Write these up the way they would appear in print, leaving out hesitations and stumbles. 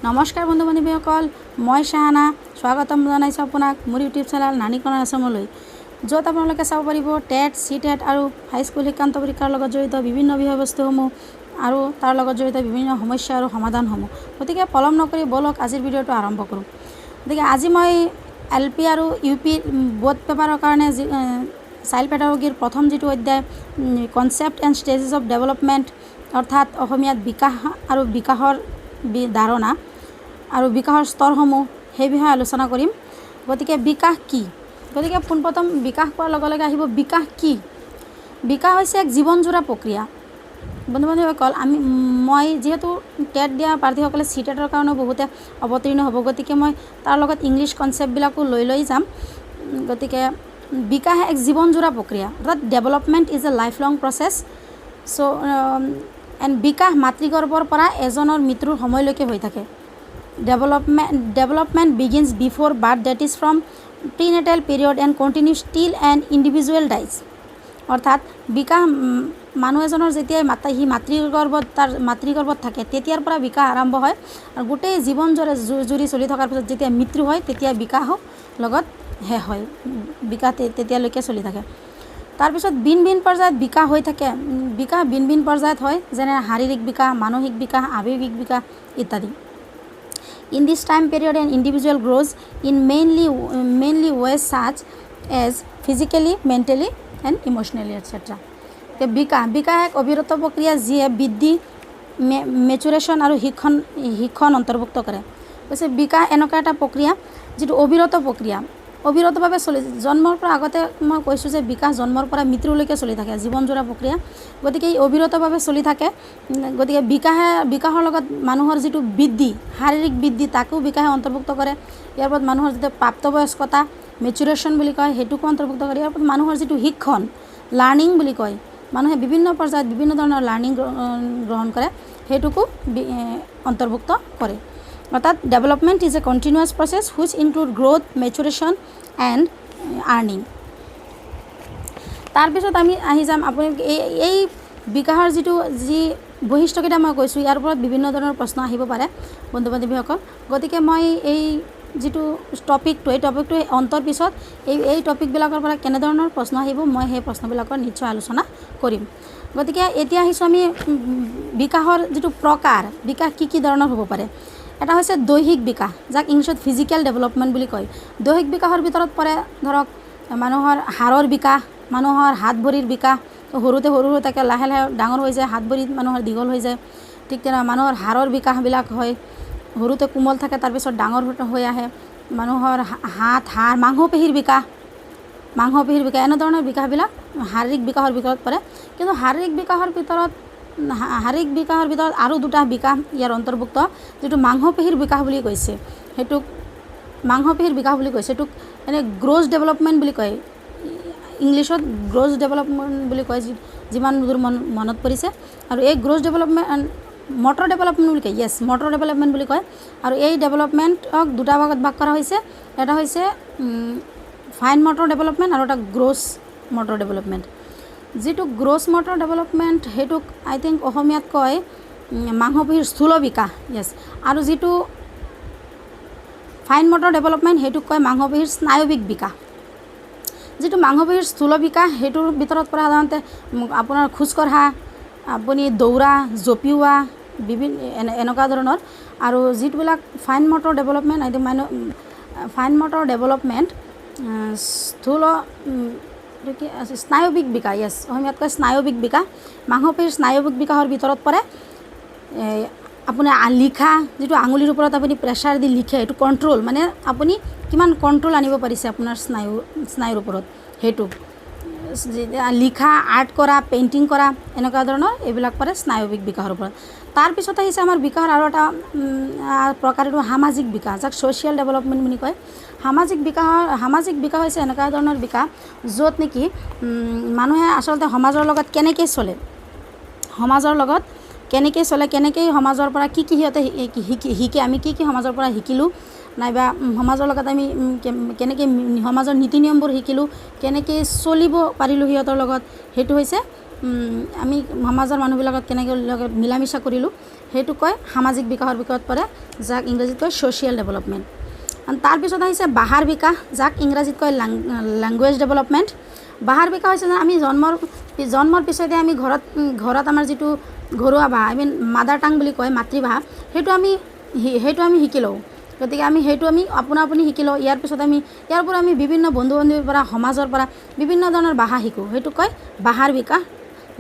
নমস্কাৰ বন্ধু বান্ধৱীসকল, মই শাহানা স্বাগতম জনাইছোঁ আপোনাক মোৰ ইউটিউব চেনেল নানিকণা আছামলৈ, য'ত আপোনালোকে চাব পাৰিব টেট, CTET আৰু হাইস্কুল শিক্ষান্ত পৰীক্ষাৰ লগত জড়িত বিভিন্ন বিষয়বস্তুসমূহ আৰু তাৰ লগত জড়িত বিভিন্ন সমস্যা আৰু সমাধানসমূহ। গতিকে পলম নকৰি বলক আজিৰ ভিডিঅ'টো আৰম্ভ কৰোঁ। গতিকে আজি মই LP আৰু UP বোথ পেপাৰৰ কাৰণে চাইল্ড পেডাগোগীৰ প্ৰথম যিটো অধ্যায় concept and stages of development, অৰ্থাৎ অসমীয়াত বিকাশ আৰু বিকাশৰ ধাৰণা আৰু বিকাশৰ স্তৰসমূহ, সেই বিষয়ে আলোচনা কৰিম। গতিকে বিকাশ কি? গতিকে পোনপ্ৰথম বিকাশ কোৱাৰ লগে লগে আহিব বিকাশ কি? বিকাশ হৈছে এক জীৱনজোৰা প্ৰক্ৰিয়া। বন্ধু বান্ধৱীসকল, মই যিহেতু টেট দিয়া প্ৰাৰ্থীসকলে CTETৰ কাৰণেও বহুতে অৱতীৰ্ণ হ'ব, গতিকে মই তাৰ লগত ইংলিছ কনচেপ্টবিলাকো লৈ যাম। গতিকে বিকাশ এক জীৱনজোৰা প্ৰক্ৰিয়া, অৰ্থাৎ development is a life long process. And বিকাশ মাতৃগৰ্ভৰ পৰা এজনৰ মৃত্যুৰ সময়লৈকে হৈ থাকে। Development begins before birth, that is from prenatal period and continues till and individual dies. অৰ্থাৎ বিকাশ মানুহ এজনৰ যেতিয়াই সি মাতৃগৰ্ভত থাকে তেতিয়াৰ পৰা বিকাশ আৰম্ভ হয় আৰু গোটেই জীৱন জুৰি চলি থকাৰ পিছত যেতিয়া মৃত্যু হয় তেতিয়া বিকাশো লগত শেষ হয়, বিকাশ তেতিয়ালৈকে চলি থাকে। তাৰপিছত ভিন ভিন পৰ্যায়ত বিকাশ হৈ থাকে। বিকাশ ভিন ভিন পৰ্যায়ত হয়, যেনে শাৰীৰিক বিকাশ, মানসিক বিকাশ, আৱেগিক বিকাশ ইত্যাদি। In this time period an individual grows in mainly ways such as physically, mentally and emotionally etc. বিকাশ এক অবিৰত প্ৰক্ৰিয়া যিয়ে বৃদ্ধি, মেচুৰেশ্যন আৰু শিক্ষণ অন্তৰ্ভুক্ত কৰে। কৈছে বিকাশ এনেকুৱা এটা প্ৰক্ৰিয়া যিটো অবিৰত প্ৰক্ৰিয়া, অবিৰতভাৱে চলি জন্মৰ পৰা আগতে মই কৈছোঁ যে বিকাশ জন্মৰ পৰা মৃত্যুলৈকে চলি থাকে, জীৱনজোৰা প্ৰক্ৰিয়া। গতিকে এই অবিৰতভাৱে চলি থাকে। গতিকে বিকাশৰ লগত মানুহৰ যিটো বৃদ্ধি, শাৰীৰিক বৃদ্ধি, তাকো বিকাশে অন্তৰ্ভুক্ত কৰে। ইয়াৰ ওপৰত মানুহৰ যিটো প্ৰাপ্তবয়স্কতা, মেচুৰেশ্যন বুলি কয়, সেইটোকো অন্তৰ্ভুক্ত কৰে। ইয়াৰ ওপৰত মানুহৰ যিটো শিক্ষণ, লাৰ্ণিং বুলি কয়, মানুহে বিভিন্ন পৰ্যায়ত বিভিন্ন ধৰণৰ লাৰ্ণিং গ্ৰহণ কৰে, সেইটোকো অন্তৰ্ভুক্ত কৰে। অৰ্থাৎ development is a continuous process which include growth, maturation and learning. তাৰপিছত আমি আহি যাম আপুনি এই বিকাশৰ যি বৈশিষ্ট্যকেইটা মই কৈছোঁ, ইয়াৰ ওপৰত বিভিন্ন ধৰণৰ প্ৰশ্ন আহিব পাৰে বন্ধু বান্ধৱীসকল। গতিকে মই এই যিটো টপিকটো, এই টপিকটো অন্তৰ পিছত এই টপিকবিলাকৰ পৰা কেনেধৰণৰ প্ৰশ্ন আহিব, মই সেই প্ৰশ্নবিলাকৰ নিশ্চয় আলোচনা কৰিম। গতিকে এতিয়া আহিছোঁ আমি বিকাশৰ যিটো প্ৰকাৰ, বিকাশ কি ধৰণৰ হ'ব পাৰে। এটা হৈছে দৈহিক বিকাশ, যাক ইংলিছত ফিজিকেল ডেভেলপমেণ্ট বুলি কয়। দৈহিক বিকাশৰ ভিতৰত পৰে ধৰক মানুহৰ হাড়ৰ বিকাশ, মানুহৰ হাত ভৰিৰ বিকাশ। সৰুতে সৰু হৈ থাকে, লাহে লাহে ডাঙৰ হৈ যায়, হাত ভৰিত মানুহৰ দীঘল হৈ যায়। ঠিক তেনেকুৱা মানুহৰ হাড়ৰ বিকাশবিলাক হয়, সৰুতে কোমল থাকে, তাৰপিছত ডাঙৰ হৈ আহে। মানুহৰ হাড়, মাংসপেশীৰ বিকাশ, এনেধৰণৰ বিকাশবিলাক শাৰীৰিক বিকাশৰ ভিতৰত পৰে। কিন্তু শাৰীৰিক বিকাশৰ ভিতৰত আৰু দুটা বিকাশ ইয়াৰ অন্তৰ্ভুক্ত, যিটো মাংসপেশীৰ বিকাশ বুলি কৈছে, সেইটোক এনে গ্ৰছ ডেভেলপমেণ্ট বুলি কয়। ইংলিছত গ্ৰছ ডেভেলপমেণ্ট বুলি কয়, যিমান দূৰ মনত পৰিছে। আৰু এই গ্ৰছ ডেভেলপমেণ্ট মটৰ ডেভেলপমেণ্ট বুলি কয়, মটৰ ডেভেলপমেণ্ট বুলি কয়। আৰু এই ডেভেলপমেণ্টক দুটা ভাগত ভাগ কৰা হৈছে। এটা হৈছে ফাইন মটৰ ডেভেলপমেণ্ট আৰু এটা গ্ৰছ মটৰ ডেভেলপমেণ্ট। যিটো গ্ৰছ মটৰ ডেভেলপমেণ্ট সেইটোক আই থিংক অসমীয়াত কয় মাংসপেশীৰ স্থূল বিকাশ, আৰু যিটো ফাইন মটৰ ডেভেলপমেণ্ট সেইটোক কয় মাংসপেশীৰ স্নায়ৱিক বিকাশ। যিটো মাংসপেশীৰ স্থূল বিকাশ সেইটোৰ ভিতৰত পৰা সাধাৰণতে আপোনাৰ খোজকঢ়া, আপুনি দৌৰা, জঁপিওৱা, এনেকুৱা ধৰণৰ। আৰু যিবিলাক ফাইন মটৰ ডেভেলপমেণ্ট স্নায়ৱিক বিকাশ, অসমীয়াত কয় স্নায়ৱিক বিকাশ। মাংসপেশীৰ স্নায়ৱিক বিকাশৰ ভিতৰত পৰে আপোনাৰ লিখা, যিটো আঙুলিৰ ওপৰত আপুনি প্ৰেছাৰ দি লিখে, এইটো কণ্ট্ৰল, মানে আপুনি কিমান কণ্ট্ৰল আনিব পাৰিছে আপোনাৰ স্নায়ুৰ ওপৰত, সেইটো লিখা, আৰ্ট কৰা, পেইণ্টিং কৰা, এনেকুৱা ধৰণৰ এইবিলাক পৰে স্নায়ৱিক বিকাশৰ ওপৰত। তাৰপিছত আহিছে আমাৰ বিকাশৰ আৰু এটা প্ৰকাৰ, এইটো সামাজিক বিকাশ, যাক ছ'চিয়েল ডেভেলপমেণ্ট বুলি কয়। সামাজিক বিকাশ হৈছে এনেকুৱা ধৰণৰ বিকাশ য'ত নেকি মানুহে আচলতে সমাজৰ লগত কেনেকৈ চলে, কেনেকৈ সমাজৰ পৰা কি সিহঁতে শিকে, আমি কি সমাজৰ পৰা শিকিলোঁ, নাইবা সমাজৰ লগত আমি কেনেকৈ সমাজৰ নীতি নিয়মবোৰ শিকিলোঁ, কেনেকৈ চলিব পাৰিলোঁ সিহঁতৰ লগত, সেইটো হৈছে আমি সমাজৰ মানুহবিলাকত কেনেকৈ লগত মিলা মিছা কৰিলোঁ, সেইটো কয় সামাজিক বিকাশৰ ভিতৰত পৰে, যাক ইংৰাজীত কয় ছ'চিয়েল ডেভেলপমেণ্ট। তাৰপিছত আহিছে বাহাৰ বিকাশ, যাক ইংৰাজীত কয় লেংগুৱেজ ডেভেলপমেণ্ট। বাহাৰ বিকাশ হৈছে যে আমি জন্মৰ পিছতে আমি ঘৰত আমাৰ যিটো ঘৰুৱা ভাষা, মাদাৰ টাং বুলি কয়, মাতৃভাষা, সেইটো আমি শিকি লওঁ। গতিকে সেইটো আপোনা আপুনি শিকি লওঁ। ইয়াৰ পিছত ইয়াৰ পৰা আমি বিভিন্ন বন্ধু বান্ধৱীৰ পৰা, সমাজৰ পৰা বিভিন্ন ধৰণৰ ভাষা শিকোঁ। সেইটো কয় বাহাৰ বিকাশ,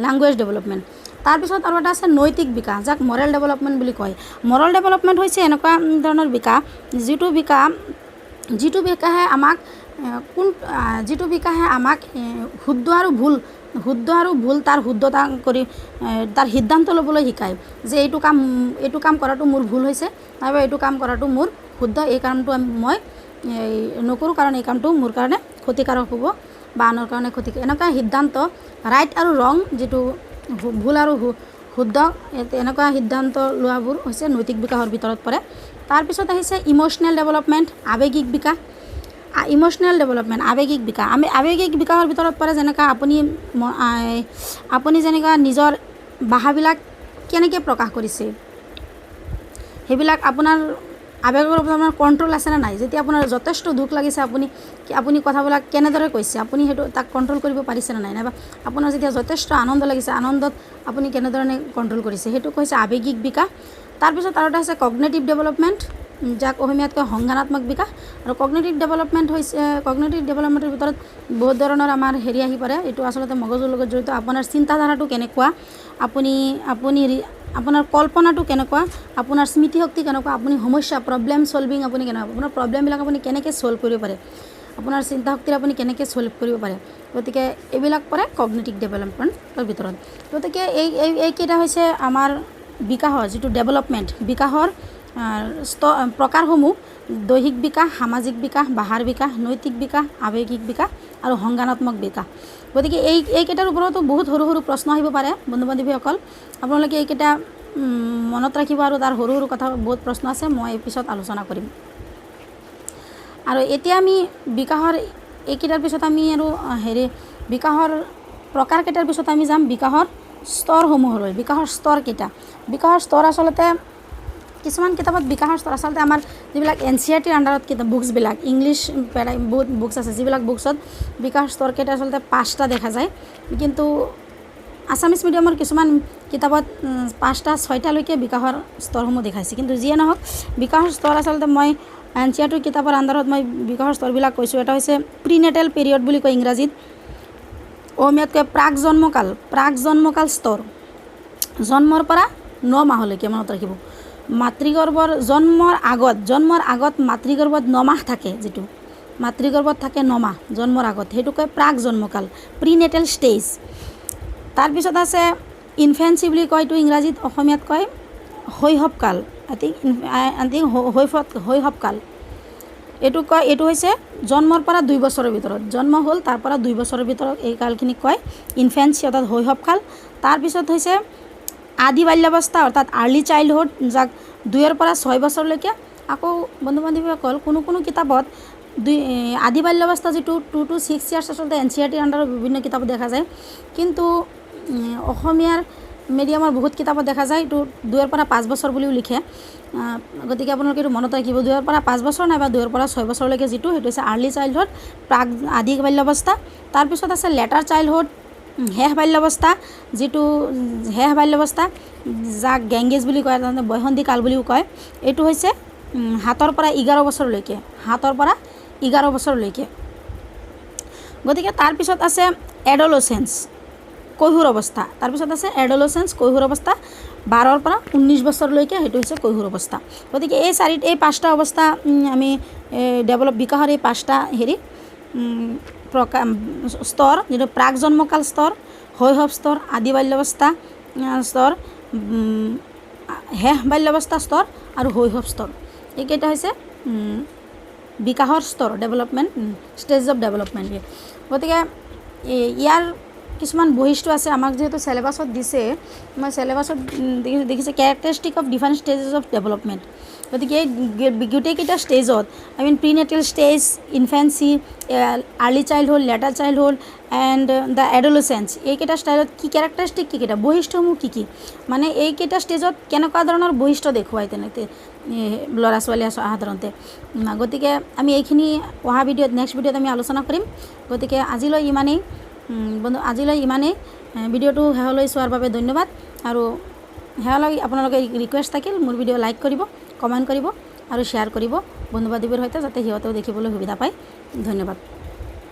লেংগুৱেজ ডেভেলপমেণ্ট। তাৰপিছত আৰু এটা আছে নৈতিক বিকাশ, যাক মৰেল ডেভেলপমেণ্ট বুলি কয়। মৰেল ডেভেলপমেণ্ট হৈছে এনেকুৱা ধৰণৰ বিকাশ যিটো বিকাশে আমাক শুদ্ধ আৰু ভুল তাৰ শুদ্ধতা কৰি তাৰ সিদ্ধান্ত ল'বলৈ শিকায়, যে এইটো কাম কৰাটো মোৰ ভুল হৈছে, নাইবা এইটো কাম কৰাটো মোৰ শুদ্ধ, এই কামটো মই নকৰোঁ কাৰণ এই কামটো মোৰ কাৰণে ক্ষতিকাৰক হ'ব বা আনৰ কাৰণে ক্ষতিকাৰক। এনেকুৱা সিদ্ধান্ত, ৰাইট আৰু ৰং, যিটো ভুল আৰু শুদ্ধ, এনেকুৱা সিদ্ধান্ত লোৱাবোৰ হৈছে নৈতিক বিকাশৰ ভিতৰত পৰে। তাৰপিছত আহিছে ইম'চনেল ডেভেলপমেণ্ট, আৱেগিক বিকাশ। ইম'চনেল ডেভেলপমেণ্ট, আৱেগিক বিকাশ। আৱেগিক বিকাশৰ ভিতৰত পৰে যেনেকৈ আপুনি যেনেকৈ নিজৰ ভাষাবিলাক কেনেকৈ প্ৰকাশ কৰিছে, সেইবিলাক আপোনাৰ আৱেগৰ ওপৰত আপোনাৰ কণ্ট্ৰল আছেনে নাই। যেতিয়া আপোনাৰ যথেষ্ট দুখ লাগিছে, আপুনি কথাবিলাক কেনেদৰে কৈছে, আপুনি তাক কণ্ট্ৰল কৰিব পাৰিছেনে নাই, নাইবা আপোনাৰ যেতিয়া যথেষ্ট আনন্দ লাগিছে, আনন্দত আপুনি কেনেধৰণে কণ্ট্ৰল কৰিছে, সেইটো কৈছে আৱেগিক বিকাশ। তাৰপিছত আৰু এটা আছে কগনেটিভ ডেভেলপমেণ্ট, যাক অসমীয়াত কয় সংজ্ঞানাত্মক বিকাশ। আৰু কগনেটিভ ডেভেলপমেণ্টৰ ভিতৰত বহুত ধৰণৰ আমাৰ আহি পৰে। এইটো আচলতে মগজুৰ লগত জড়িত। আপোনাৰ চিন্তাধাৰাটো কেনেকুৱা, আপোনাৰ কল্পনাটো কেনেকুৱা, আপোনাৰ স্মৃতিশক্তি কেনেকুৱা, আপুনি প্ৰব্লেম ছলভিং আপুনি কেনেকুৱা, আপোনাৰ প্ৰব্লেমবিলাক আপুনি কেনেকৈ ছল্ভ কৰিব পাৰে, আপোনাৰ চিন্তাশক্তিৰে আপুনি কেনেকৈ ছল্ভ কৰিব পাৰে। গতিকে এইবিলাক পৰে কগনেটিভ ডেভেলপমেণ্টৰ ভিতৰত। গতিকে এইকেইটা হৈছে আমাৰ বিকাশৰ যিটো ডেভেলপমেণ্ট, বিকাশৰ প্ৰকাৰসমূহ: দৈহিক বিকাশ, সামাজিক বিকাশ, ভাষাৰ বিকাশ, নৈতিক বিকাশ, আৱেগিক বিকাশ আৰু সংজ্ঞানাত্মক বিকাশ। গতিকে এইকেইটাৰ ওপৰতো বহুত সৰু সৰু প্ৰশ্ন আহিব পাৰে বন্ধু বান্ধৱীসকল। আপোনালোকে এইকেইটা মনত ৰাখিব, আৰু তাৰ সৰু সৰু কথা বহুত প্ৰশ্ন আছে, মই পিছত আলোচনা কৰিম। আৰু এতিয়া আমি বিকাশৰ এইকেইটাৰ পিছত আমি বিকাশৰ প্ৰকাৰকেইটাৰ পিছত আমি যাম বিকাশৰ স্তৰসমূহলৈ। বিকাশৰ স্তৰ কেইটা? বিকাশৰ স্তৰ আচলতে কিছুমান কিতাপত বিকাশৰ স্তৰ আচলতে আমাৰ যিবিলাক NCERTৰ আণ্ডাৰত বুকছবিলাক, ইংলিছ বহুত বুকছ আছে, যিবিলাক বুকছত বিকাশৰ স্তৰকেইটা আচলতে 5টা দেখা যায়। কিন্তু আছামিছ মিডিয়ামৰ কিছুমান কিতাপত 5টা 6টালৈকে বিকাশৰ স্তৰসমূহ দেখাইছে। কিন্তু যিয়ে নহওক, বিকাশৰ স্তৰ আচলতে মই NCERTৰ কিতাপৰ আণ্ডাৰত মই বিকাশৰ স্তৰবিলাক কৈছোঁ। এটা হৈছে প্ৰিনেটেল পিৰিয়ড বুলি কয় ইংৰাজীত, অসমীয়াত কয় প্ৰাক জন্মকাল স্তৰ। জন্মৰ পৰা 9 মাহলৈকে মনত ৰাখিব। মাতৃগৰ্ভৰ জন্মৰ আগত মাতৃগৰ্ভত 9 মাহ থাকে, যিটো মাতৃগৰ্ভত থাকে 9 মাহ জন্মৰ আগত, সেইটো কয় প্ৰাক জন্মকাল, প্ৰিনেটেল ষ্টেজ। তাৰপিছত আছে ইনফেন্সি বুলি কয়, এইটো ইংৰাজীত, অসমীয়াত কয় শৈশৱকাল। শৈশৱকাল এইটো হৈছে জন্মৰ পৰা 2 বছৰৰ ভিতৰত, জন্ম হ'ল তাৰ পৰা 2 বছৰৰ ভিতৰত এই কালখিনিক কয় ইনফেন্সি, অৰ্থাৎ শৈশৱকাল। তাৰপিছত হৈছে আদি বাল্যাৱস্থা, অৰ্থাৎ আৰ্লি চাইল্ডহুড, যাক 2ৰ পৰা 6 বছৰলৈকে। আকৌ বন্ধু বান্ধৱীসকল, কোনো কিতাপত আদি বাল্যাৱস্থা যিটো 2 to 6 ইয়াৰ্ছ আচলতে NCERTৰ আণ্ডাৰত বিভিন্ন কিতাপত দেখা যায়। কিন্তু অসমীয়াৰ মিডিয়ামৰ বহুত কিতাপত দেখা যায় এইটো 2ৰ পৰা 5 বছৰ বুলিও লিখে। গতিকে আপোনালোকে এইটো মনত ৰাখিব, 2ৰ পৰা 5 বছৰ নাইবা 2ৰ পৰা 6 বছৰলৈকে যিটো, সেইটো হৈছে আৰ্লি চাইল্ডহুড, প্ৰাক আদি বাল্যাৱস্থা। তাৰপিছত আছে লেটাৰ চাইল্ডহুড, শেষ বাল্যাৱস্থা, যাক গেংগেজ বুলি কয়, বয়সন্ধি কাল বুলিও কয়। এইটো হৈছে 7ৰ পৰা 11 বছৰলৈকে। গতিকে তাৰপিছত আছে এডলচেঞ্চ, কৈশোৰ অৱস্থা। তাৰপিছত আছে এডলচেঞ্চ, কৈশোৰ অৱস্থা, 12ৰ পৰা 19 বছৰলৈকে, সেইটো হৈছে কৈশোৰ অৱস্থা। গতিকে এই 5টা অৱস্থা আমি বিকাশৰ এই 5টা স্তৰ, যিটো প্ৰাক জন্মকাল স্তৰ, শৈশৱ স্তৰ, আদি বাল্যাৱস্থা স্তৰ, শেষ বাল্যাৱস্থা স্তৰ আৰু শৈশৱ স্তৰ। এইকেইটা হৈছে বিকাশৰ স্তৰ, ডেভেলপমেণ্ট ষ্টেজ অফ ডেভেলপমেণ্ট। গতিকে ইয়াৰ কিছুমান বৈশিষ্ট্য আছে, আমাক যিহেতু চেলেবাছত দিছে, মই চেলেবাছত দেখিছোঁ characteristic of different stages of development. গতিকে গোটেইকেইটা ষ্টেজত prenatal stage, infancy, early childhood, later childhood and the adolescence, এইকেইটা ষ্টাইলত কি কেৰেক্টাৰিষ্টিক কিকেইটা, বৈশিষ্ট্যসমূহ কি মানে এইকেইটা ষ্টেজত কেনেকুৱা ধৰণৰ বৈশিষ্ট্য দেখুৱায় তেনেকৈ ল'ৰা ছোৱালীয়ে সাধাৰণতে। গতিকে আমি এইখিনি অহা ভিডিঅ'ত, নেক্সট ভিডিঅ'ত আমি আলোচনা কৰিম। গতিকে আজিলৈ ইমানেই ভিডিঅ'টো শেষলৈ চোৱাৰ বাবে ধন্যবাদ। আৰু শেষলৈ আপোনালোকে ৰিকুৱেষ্ট থাকিল মোৰ ভিডিঅ' লাইক কৰিব, কমেণ্ট কৰিব আৰু শ্বেয়াৰ কৰিব বন্ধু বান্ধৱীৰ সৈতে, যাতে সিহঁতেও দেখিবলৈ সুবিধা পায়। ধন্যবাদ।